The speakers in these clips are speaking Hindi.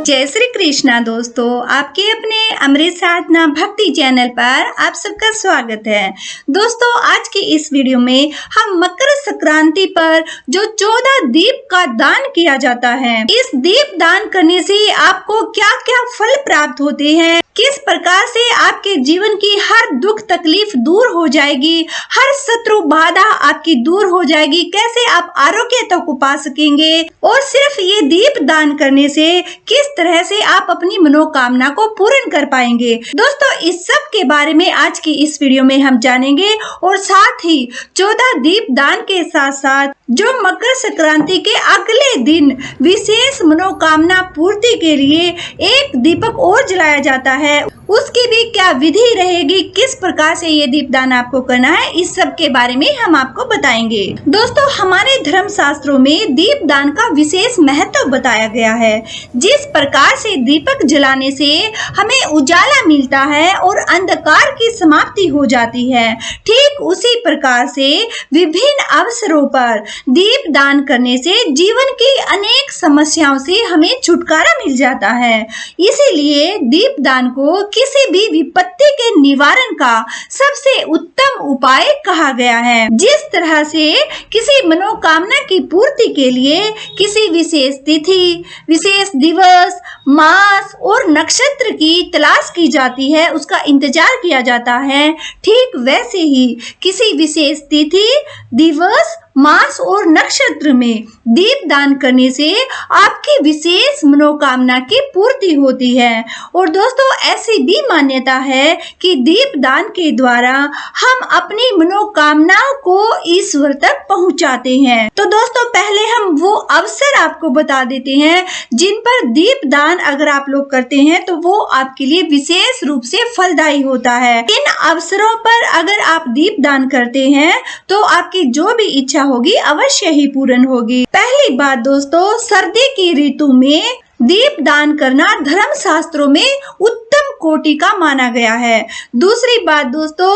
जय श्री कृष्णा दोस्तों, आपके अपने अमृत साधना भक्ति चैनल पर आप सबका स्वागत है। दोस्तों, आज की इस वीडियो में हम मकर संक्रांति पर जो 14 दीप का दान किया जाता है, इस दीप दान करने से आपको क्या क्या फल प्राप्त होते हैं, किस प्रकार से आपके जीवन की हर दुख तकलीफ दूर हो जाएगी, हर शत्रु बाधा आपकी दूर हो जाएगी, कैसे आप आरोग्यता को पा सकेंगे और सिर्फ ये दीप दान करने से किस तरह से आप अपनी मनोकामना को पूर्ण कर पाएंगे। दोस्तों, इस सब के बारे में आज की इस वीडियो में हम जानेंगे और साथ ही 14 दीप दान के साथ साथ जो मकर संक्रांति के अगले दिन विशेष मनोकामना पूर्ति के लिए एक दीपक और जलाया जाता है, उसकी भी क्या विधि रहेगी, किस प्रकार से ये दीपदान आपको करना है, इस सब के बारे में हम आपको बताएंगे। दोस्तों, हमारे धर्म शास्त्रों में दीपदान का विशेष महत्व बताया गया है। जिस प्रकार से दीपक जलाने से हमें उजाला मिलता है और अंधकार की समाप्ति हो जाती है, ठीक उसी प्रकार से विभिन्न अवसरों पर दीपदान करने से जीवन की अनेक समस्याओं से हमें छुटकारा मिल जाता है। इसीलिए दीपदान को किसी भी विपत्ति के निवारण का सबसे उत्तम उपाय कहा गया है। जिस तरह से किसी मनोकामना की पूर्ति के लिए किसी विशेष तिथि, विशेष दिवस, मास और नक्षत्र की तलाश की जाती है, उसका इंतजार किया जाता है, ठीक वैसे ही किसी विशेष तिथि, दिवस, मास और नक्षत्र में दीप दान करने से आपकी विशेष मनोकामना की पूर्ति होती है। और दोस्तों, ऐसी भी मान्यता है कि दीप दान के द्वारा हम अपनी मनोकामनाओं को ईश्वर तक पहुंचाते हैं। तो दोस्तों, पहले हम वो अवसर आपको बता देते हैं जिन पर दीप दान अगर आप लोग करते हैं तो वो आपके लिए विशेष रूप से फलदायी होता है। इन अवसरों पर अगर आप दीप दान करते हैं तो आपकी जो भी इच्छा होगी अवश्य ही पूर्ण होगी। पहली बात दोस्तों, सर्दी की ऋतु में दीप दान करना धर्म शास्त्रों में उत्तम कोटि का माना गया है। दूसरी बात दोस्तों,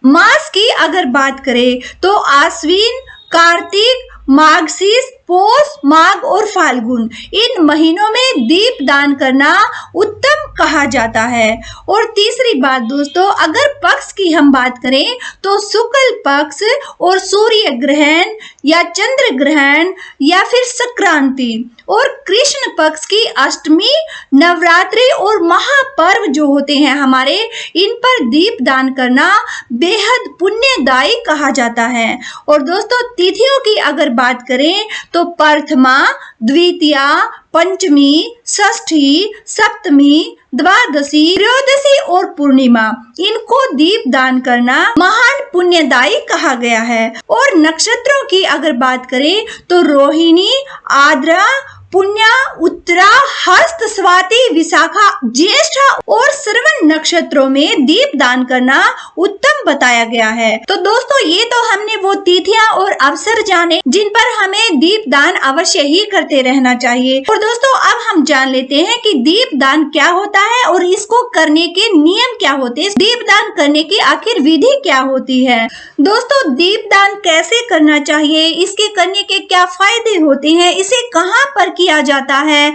मास की अगर बात करें तो आश्विन, कार्तिक, माघशीर्ष, पौष, माघ और फाल्गुन, इन महीनों में दीप दान करना उत्तम कहा जाता है। और तीसरी बात दोस्तों, अगर पक्ष की हम बात करें तो शुक्ल पक्ष और सूर्य ग्रहण या चंद्र ग्रहण या फिर संक्रांति और कृष्ण पक्ष की अष्टमी, नवरात्रि और महापर्व जो होते हैं हमारे, इन पर दीप दान करना बेहद पुण्यदायी कहा जाता है। और दोस्तों, तिथियों की अगर बात करें तो प्रथमा, द्वितीया, पंचमी, षष्ठी, सप्तमी, द्वादशी, त्रयोदशी और पूर्णिमा, इनको दीप दान करना महान पुण्यदायी कहा गया है। और नक्षत्रों की अगर बात करें तो रोहिणी, आद्रा, पुण्या, उत्तरा, हस्त, स्वाति, विशाखा, ज्येष्ठा और श्रवण नक्षत्रों में दीप दान करना उत्तम बताया गया है। तो दोस्तों, ये तो हमने वो तिथियां और अवसर जाने जिन पर हमें दीप दान अवश्य ही करते रहना चाहिए। और दोस्तों, अब हम जान लेते हैं कि दीप दान क्या होता है और इसको करने के नियम क्या होते हैं, दीप दान करने की आखिर विधि क्या होती है। दोस्तों, दीप दान कैसे करना चाहिए, इसके करने के क्या फायदे होते हैं, इसे कहाँ पर किया जाता है,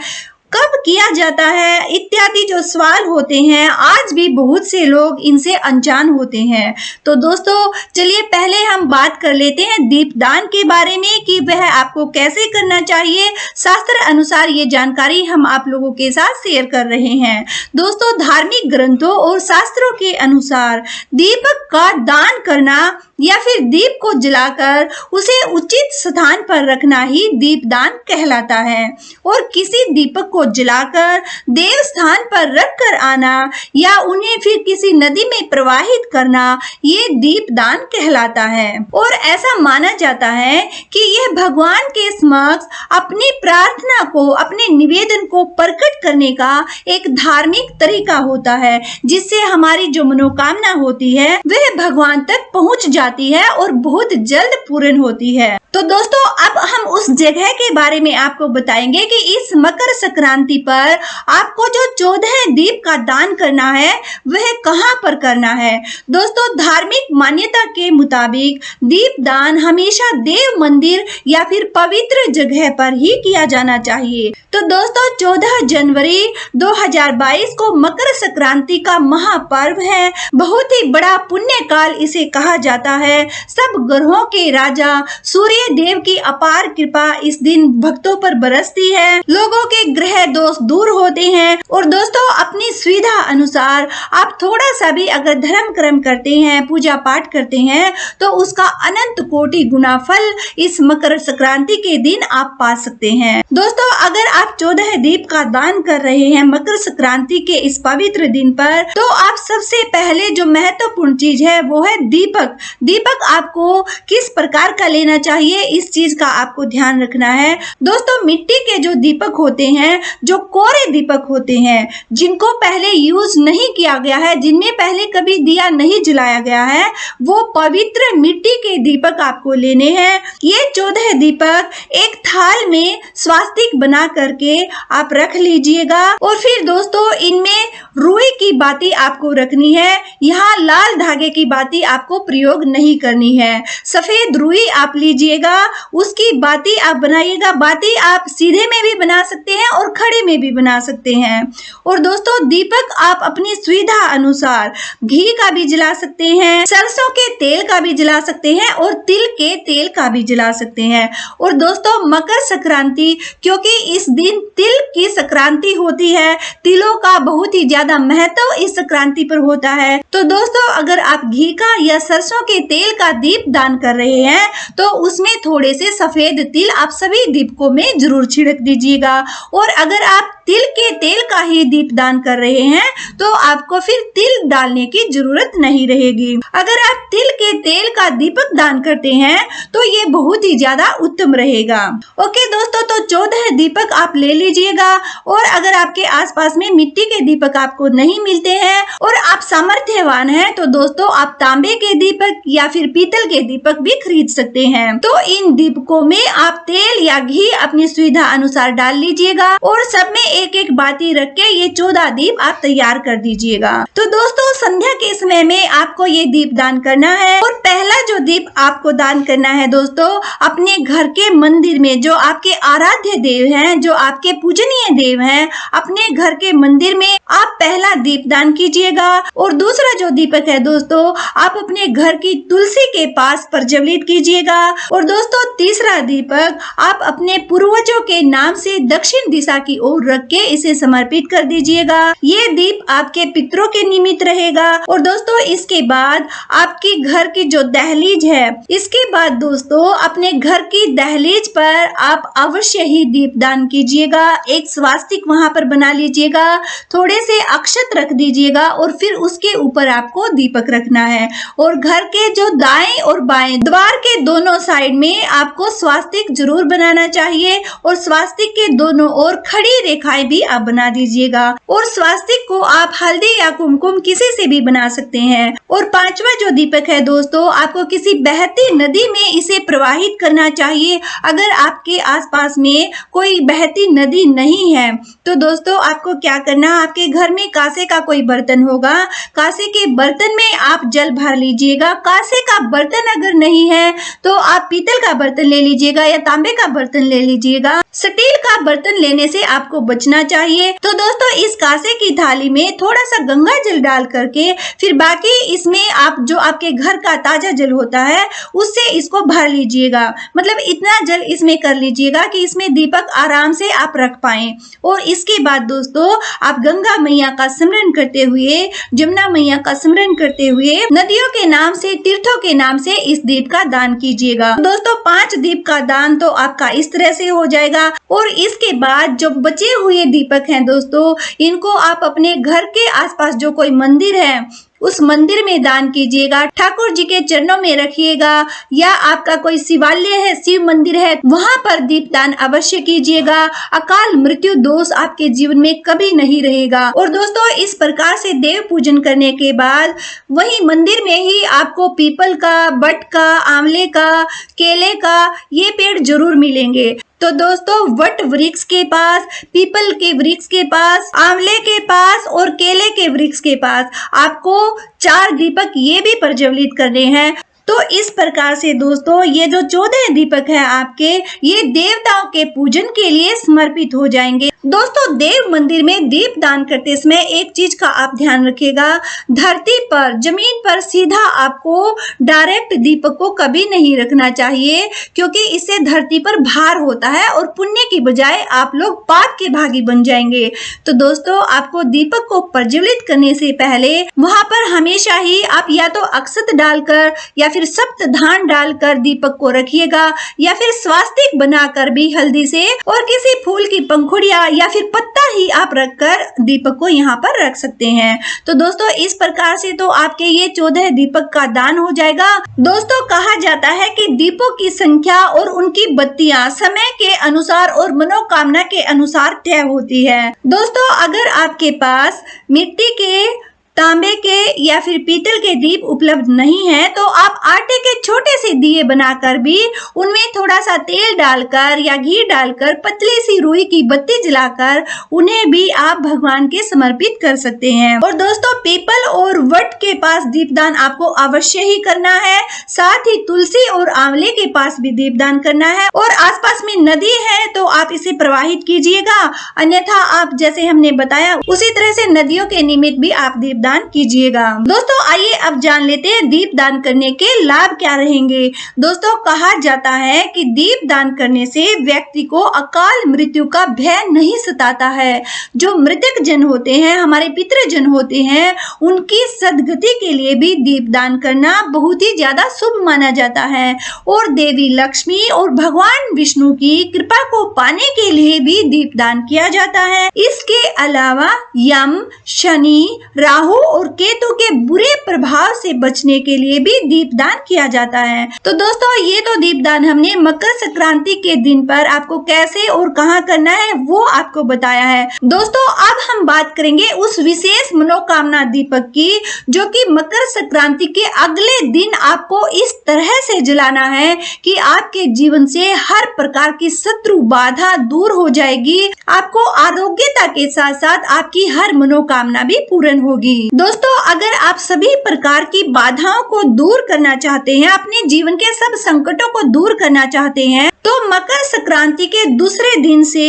कब किया जाता है, इत्यादि जो सवाल होते हैं, आज भी बहुत से लोग इनसे अनजान होते हैं। तो दोस्तों, चलिए पहले हम बात कर लेते हैं दीपदान के बारे में कि वह आपको कैसे करना चाहिए। शास्त्र अनुसार ये जानकारी हम आप लोगों के साथ शेयर कर रहे हैं। दोस्तों, धार्मिक ग्रंथों और शास्त्रों के अनुसार दीपक का दान करना या फिर दीप को जलाकर उसे उचित स्थान पर रखना ही दीपदान कहलाता है। और किसी दीपक को जलाकर देव स्थान पर रख कर आना या उन्हें फिर किसी नदी में प्रवाहित करना, ये दीपदान कहलाता है। और ऐसा माना जाता है कि यह भगवान के समक्ष अपनी प्रार्थना को, अपने निवेदन को प्रकट करने का एक धार्मिक तरीका होता है, जिससे हमारी जो मनोकामना होती है वह भगवान तक पहुंच जाती है और बहुत जल्द पूर्ण होती है। तो दोस्तों, अब हम उस जगह के बारे में आपको बताएंगे कि इस मकर संक्रांति संक्रांति पर आपको जो 14 दीप का दान करना है वह कहां पर करना है। दोस्तों, धार्मिक मान्यता के मुताबिक दीप दान हमेशा देव मंदिर या फिर पवित्र जगह पर ही किया जाना चाहिए। तो दोस्तों, 14 जनवरी 2022 को मकर संक्रांति का महापर्व है। बहुत ही बड़ा पुण्य काल इसे कहा जाता है। सब ग्रहों के राजा सूर्य देव की अपार कृपा इस दिन भक्तों पर बरसती है। लोगों के ग्रह दोष दूर होते हैं। और दोस्तों, अपनी सुविधा अनुसार आप थोड़ा सा भी अगर धर्म कर्म करते हैं, पूजा पाठ करते हैं, तो उसका अनंत कोटि गुना फल इस मकर संक्रांति के दिन आप पा सकते हैं। दोस्तों, अगर आप 14 दीप का दान कर रहे हैं मकर संक्रांति के इस पवित्र दिन पर, तो आप सबसे पहले जो महत्वपूर्ण चीज है वो है दीपक। दीपक आपको किस प्रकार का लेना चाहिए, इस चीज का आपको ध्यान रखना है। दोस्तों, मिट्टी के जो दीपक होते हैं, जो कोरे दीपक होते हैं, जिनको पहले यूज नहीं किया गया है, जिनमें पहले कभी दिया नहीं जलाया गया है, वो पवित्र मिट्टी के दीपक आपको लेने हैं। ये 14 दीपक एक थाल में स्वास्तिक बना करके आप रख लीजिएगा। और फिर दोस्तों, इनमें रुई की बाती आपको रखनी है। यहाँ लाल धागे की बाती आपको प्रयोग नहीं करनी है। सफेद रुई आप लीजिएगा, उसकी बाती आप बनाइएगा। बाती आप सीधे में भी बना सकते हैं और खड़े में भी बना सकते हैं। और दोस्तों, दीपक आप अपनी सुविधा अनुसार घी का भी जला सकते हैं, सरसों के तेल का भी जला सकते हैं और तिल के तेल का भी जला सकते हैं। और दोस्तों, मकर संक्रांति, क्योंकि इस दिन तिल की संक्रांति होती है, तिलों का बहुत ही ज्यादा महत्व इस संक्रांति पर होता है। तो दोस्तों, अगर आप घी का या सरसों के तेल का दीप दान कर रहे हैं, तो उसमें थोड़े से सफेद तिल आप सभी दीपकों में जरूर छिड़क दीजिएगा। और अगर आप तिल के तेल का ही दीप दान कर रहे हैं, तो आपको फिर तिल डालने की जरूरत नहीं रहेगी। अगर आप तिल के तेल का दीपक दान करते हैं, तो ये बहुत ही ज्यादा उत्तम रहेगा। ओके दोस्तों, तो 14 दीपक आप ले लीजिएगा। और अगर आपके आसपास में मिट्टी के दीपक आपको नहीं मिलते हैं और आप सामर्थ्यवान हैं, तो दोस्तों आप तांबे के दीपक या फिर पीतल के दीपक भी खरीद सकते हैं। तो इन दीपकों में आप तेल या घी अपनी सुविधा अनुसार डाल लीजिएगा और सब में एक एक बाती रख के ये 14 दीप आप तैयार कर दीजिएगा। तो दोस्तों, संध्या के समय में आपको ये दीप दान करना है। और पहला जो दीप आपको दान करना है दोस्तों, अपने घर के मंदिर में जो आपके आराध्य देव हैं, जो आपके पूजनीय देव हैं, अपने घर के मंदिर में आप पहला दीप दान कीजिएगा। और दूसरा जो दीपक है दोस्तों, आप अपने घर की तुलसी के पास प्रज्वलित कीजिएगा। और दोस्तों, तीसरा दीपक आप अपने पूर्वजों के नाम से दक्षिण दिशा की ओर रख के इसे समर्पित कर दीजिएगा। ये दीप आपके पितरों के निमित्त रहेगा। और दोस्तों, इसके बाद आपकी घर की जो दहलीज है, इसके बाद दोस्तों अपने घर की दहलीज पर आप अवश्य ही दीप दान कीजिएगा। एक स्वास्तिक वहां पर बना लीजिएगा, थोड़े से अक्षत रख दीजिएगा और फिर उसके ऊपर आपको दीपक रखना है। और घर के जो दाएं और बाएं द्वार के दोनों साइड में आपको स्वास्तिक जरूर बनाना चाहिए। और स्वास्तिक के दोनों ओर खड़ी रेखाएं भी आप बना दीजिएगा। और स्वास्तिक को आप हल्दी या कुमकुम किसी से भी बना सकते हैं। और पांचवा जो दीपक है दोस्तों, आपको किसी बहती नदी में इसे प्रवाहित करना चाहिए। अगर आपके आसपास में कोई बहती नदी नहीं है, तो दोस्तों आपको क्या करना, आपके घर में कांसे का कोई बर्तन होगा, कांसे के बर्तन में आप जल भर लीजिएगा। कांसे का बर्तन अगर नहीं है, तो आप पीतल का बर्तन ले लीजिएगा या तांबे का बर्तन ले लीजिएगा। स्टील का बर्तन लेने से आपको बचना चाहिए। तो दोस्तों, इस कांसे की थाली में थोड़ा सा गंगा जल डाल करके फिर बाकी इसमें आप जो आपके घर का ताजा जल होता है उससे इसको भर लीजिएगा। मतलब इतना जल इसमें कर लीजिएगा कि इसमें दीपक आराम से आप रख पाएं। और इसके बाद दोस्तों, आप गंगा मैया का स्मरण करते हुए, जमुना मैया का स्मरण करते हुए, नदियों के नाम से, तीर्थों के नाम से इस दीप का दान कीजिएगा। दोस्तों, 5 दीप का दान तो आपका इस तरह से हो जाएगा। और इसके बाद जो बचे हुए दीपक हैं दोस्तों, इनको आप अपने घर के आसपास जो कोई मंदिर है उस मंदिर में दान कीजिएगा। ठाकुर जी के चरणों में रखिएगा, या आपका कोई शिवालय है, शिव मंदिर है, वहां पर दीप दान अवश्य कीजिएगा। अकाल मृत्यु दोष आपके जीवन में कभी नहीं रहेगा। और दोस्तों, इस प्रकार से देव पूजन करने के बाद वही मंदिर में ही आपको पीपल का, बट का, आंवले का, केले का ये पेड़ जरूर मिलेंगे। तो दोस्तों वट वृक्ष के पास, पीपल के वृक्ष के पास, आंवले के पास और केले के वृक्ष के पास आपको 4 दीपक ये भी प्रज्वलित करने हैं। तो इस प्रकार से दोस्तों ये जो 14 दीपक है आपके, ये देवताओं के पूजन के लिए समर्पित हो जाएंगे। दोस्तों देव मंदिर में दीप दान करते समय एक चीज का आप ध्यान रखिएगा, धरती पर, जमीन पर सीधा आपको डायरेक्ट दीपक को कभी नहीं रखना चाहिए, क्योंकि इससे धरती पर भार होता है और पुण्य की बजाय आप लोग पाप के भागी बन जाएंगे। तो दोस्तों आपको दीपक को प्रज्वलित करने से पहले वहां पर हमेशा ही आप या तो अक्षत डालकर या फिर सप्त धान डालकर दीपक को रखिएगा, या फिर स्वास्तिक बनाकर भी हल्दी से और किसी फूल की पंखुड़िया या फिर पत्ता ही आप रखकर दीपक को यहाँ पर रख सकते हैं। तो दोस्तों इस प्रकार से तो आपके ये 14 दीपक का दान हो जाएगा। दोस्तों कहा जाता है कि दीपों की संख्या और उनकी बत्तियां समय के अनुसार और मनोकामना के अनुसार तय होती है। दोस्तों अगर आपके पास मिट्टी के, तांबे के या फिर पीतल के दीप उपलब्ध नहीं है तो आप आटे के छोटे से दिए बनाकर भी उनमें थोड़ा सा तेल डालकर या घी डालकर पतली सी रुई की बत्ती जलाकर उन्हें भी आप भगवान के समर्पित कर सकते हैं। और दोस्तों पीपल और वट के पास दीपदान आपको अवश्य ही करना है, साथ ही तुलसी और आंवले के पास भी दीपदान करना है। और आसपास में नदी है तो आप इसे प्रवाहित कीजिएगा, अन्यथा आप जैसे हमने बताया उसी तरह से नदियों के निमित्त भी आप दीप दान कीजिएगा। दोस्तों आइए अब जान लेते हैं दीप दान करने के लाभ क्या रहेंगे। दोस्तों कहा जाता है कि दीप दान करने से व्यक्ति को अकाल मृत्यु का भय नहीं सताता है। जो मृतक जन होते हैं, हमारे पितृजन होते हैं, उनकी सदगति के लिए भी दीप दान करना बहुत ही ज्यादा शुभ माना जाता है। और देवी लक्ष्मी और भगवान विष्णु की कृपा को पाने के लिए भी दीप दान किया जाता है। इसके अलावा यम, शनि, राहु और केतु के बुरे प्रभाव से बचने के लिए भी दीपदान किया जाता है। तो दोस्तों ये तो दीपदान हमने मकर संक्रांति के दिन पर आपको कैसे और कहां करना है वो आपको बताया है। दोस्तों अब हम बात करेंगे उस विशेष मनोकामना दीपक की, जो कि मकर संक्रांति के अगले दिन आपको इस तरह से जलाना है कि आपके जीवन से हर प्रकार की शत्रु बाधा दूर हो जाएगी। आपको आरोग्यता के साथ साथ आपकी हर मनोकामना भी पूर्ण होगी। दोस्तों अगर आप सभी प्रकार की बाधाओं को दूर करना चाहते हैं, अपने जीवन के सब संकटों को दूर करना चाहते हैं, तो मकर संक्रांति के दूसरे दिन से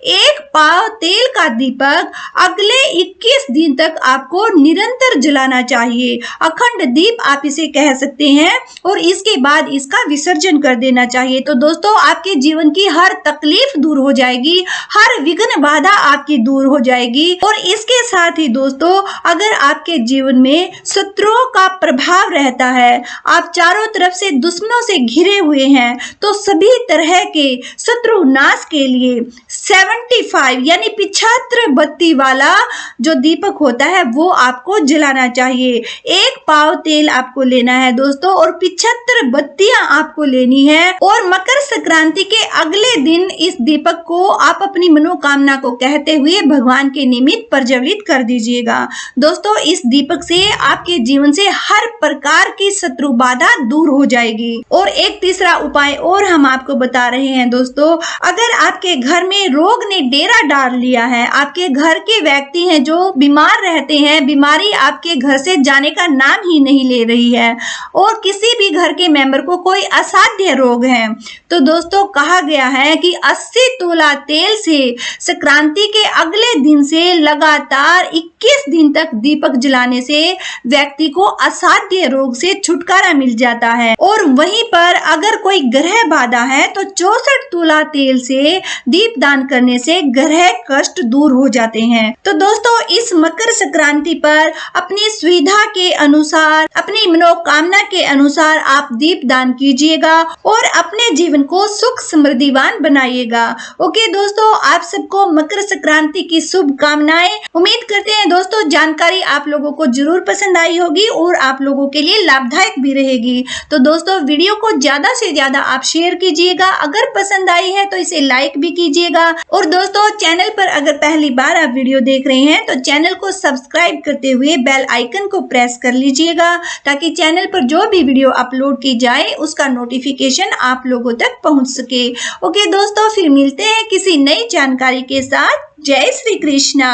1 पाव तेल का दीपक अगले 21 दिन तक आपको निरंतर जलाना चाहिए। अखंड दीप आप इसे कह सकते हैं, और इसके बाद इसका विसर्जन कर देना चाहिए। तो दोस्तों आपके जीवन की हर तकलीफ दूर हो जाएगी, हर विघ्न बाधा आपकी दूर हो जाएगी। और इसके साथ ही दोस्तों अगर आपके जीवन में शत्रुओं का प्रभाव रहता है, आप चारों तरफ से दुश्मनों से घिरे हुए हैं, तो सभी तरह के शत्रु नाश के लिए 75 यानी 75 बत्ती वाला जो दीपक होता है वो आपको जलाना चाहिए। 1 पाव तेल आपको लेना है दोस्तों, और 75 बत्तियां आपको लेनी है। और मकर संक्रांति के अगले दिन इस दीपक को आप अपनी मनोकामना को कहते हुए भगवान के निमित्त प्रज्वलित कर दीजिएगा। दोस्तों इस दीपक से आपके जीवन से हर प्रकार की शत्रु बाधा दूर हो जाएगी। और एक तीसरा उपाय और हम आपको बता रहे हैं दोस्तों, अगर आपके घर में रोग ने डेरा डाल लिया है, आपके घर के व्यक्ति हैं जो बीमार रहते हैं, बीमारी आपके घर से जाने का नाम ही नहीं ले रही है, और किसी भी घर के मेंबर को कोई असाध्य रोग है, तो दोस्तों कहा गया है कि 80 तोला तेल से संक्रांति के अगले दिन से लगातार 21 दिन तक दीपक जलाने से व्यक्ति को असाध्य रोग से छुटकारा मिल जाता है। और वहीं पर अगर कोई ग्रह बाधा है तो 64 तोला तेल से दीप दान करने से ग्रह कष्ट दूर हो जाते हैं। तो दोस्तों इस मकर संक्रांति पर अपनी सुविधा के अनुसार, अपनी मनोकामना के अनुसार आप दीप दान कीजिएगा और अपने जीवन को सुख समृद्धिवान बनाइएगा। ओके दोस्तों, आप सबको मकर संक्रांति की शुभकामनाएं। उम्मीद करते हैं दोस्तों जानकारी आप लोगों को जरूर पसंद आई होगी और आप लोगों के लिए लाभदायक भी रहेगी। तो दोस्तों वीडियो को ज्यादा से ज्यादा आप शेयर कीजिएगा, अगर पसंद आई है तो इसे लाइक भी कीजिएगा। और दोस्तों चैनल पर अगर पहली बार आप वीडियो देख रहे हैं तो चैनल को सब्सक्राइब करते हुए बेल आइकन को प्रेस कर लीजिएगा, ताकि चैनल पर जो भी वीडियो अपलोड की जाए उसका नोटिफिकेशन आप लोगों तक पहुंच सके। ओके दोस्तों, फिर मिलते हैं किसी नई जानकारी के साथ। जय श्री कृष्णा।